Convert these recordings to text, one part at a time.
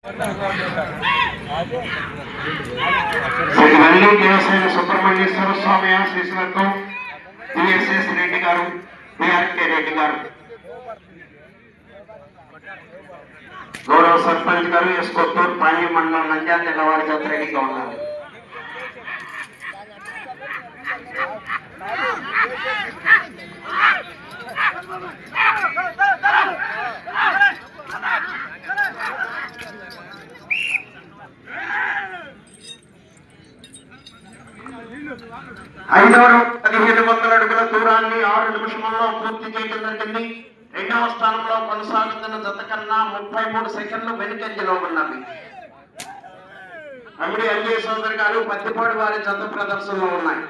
శ్రీ దేవసేన సుబ్రహ్మణ్యేశ్వర స్వామి ఆశీస్సులతో టిఎస్ఎస్ రెడ్డి గారు, బిఆర్కే రెడ్డి గారు, గౌరవ సర్పంచ్ గారు ఎస్ కొత్తూరు పాణ్య మండలం నంద్యాల జిల్లా వారి జత రెడీగా ఉన్నారు. ఐదవ 1500 అడుగుల దూరాన్ని 6 నిమిషంలో పూర్తి చేయడం జరిగింది. రెండవ స్థానంలో కొనసాగుతున్న జత కన్నా 33 సెకండ్లు వెనుకంజలో ఉన్నవి. అమిడి అంజయ్ సోదరి గారు పత్తిపాడు వారి జత ప్రదర్శనలో ఉన్నాయి.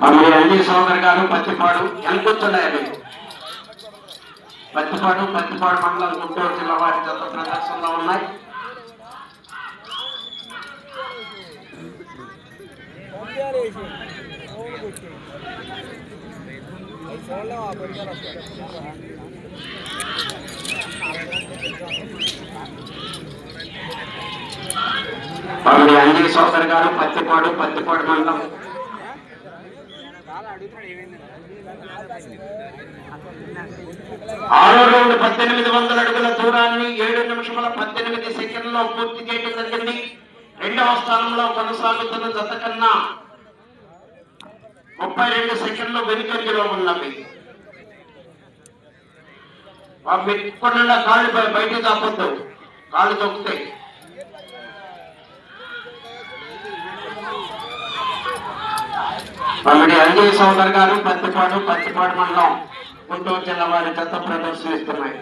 అమిడి అంజయ్ సోదరి గారు పత్తిపాడు ఎల్కొచ్చున్నాయి. పత్తిపాడు మండలం గుంటూరు జిల్లా వారి జత ప్రదర్శనలో ఉన్నాయి. అమిడి అంజయ్ సోదరి గారు పత్తిపాడు మండలం 6వ రౌండ్ 1800 అడుగుల దూరాన్ని 7 నిమిషముల 18 సెకండ్లో పూర్తి చేయడం జరిగింది. రెండవ స్థానంలో కొనసాగుతున్న జత కన్నా 32 సెకండ్లు వెనుకంజలో ఉన్నవి. మెట్టుకుండా కాళ్ళు బయటకు తాపొద్దు, కాళ్ళు తొక్కుతాయి. అమిడి అంజయ్ సోదరి గారు పత్తిపాడు మండలం గుంటూరు జిల్లా వారి జత ప్రదర్శనిస్తున్నాయి.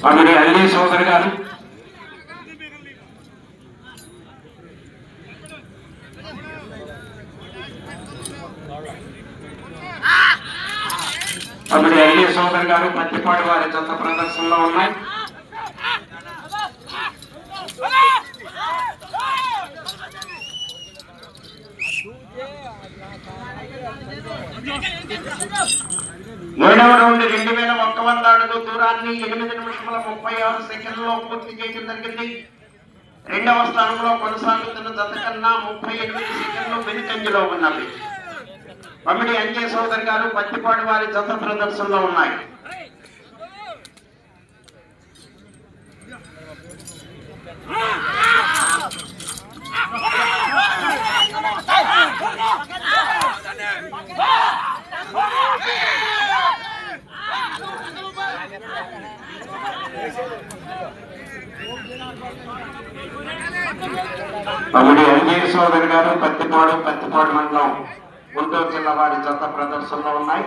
అమిడి అంజయ్ సోదరి గారు పత్తిపాడు వారి జత ప్రదర్శనలో ఉన్నాయి. ఏడవ రౌండ్ 2100 అడుగు దూరాన్ని 8 నిమిషముల 36 సెకండ్లో పూర్తి చేయడం జరిగింది. రెండవ స్థానంలో కొనసాగుతున్న జత కన్నా 38 సెకండ్లు వెనుకంజలో ఉన్నవి. అమిడి అంజయ్ సోదరి గారు పత్తిపాడు వారి జత ప్రదర్శనలో ఉన్నాయి. అమిడి అంజయ్ సోదరి గారు పత్తిపాడు మండలం గుంటూరు జిల్లా వారి జత ప్రదర్శనలో ఉన్నాయి.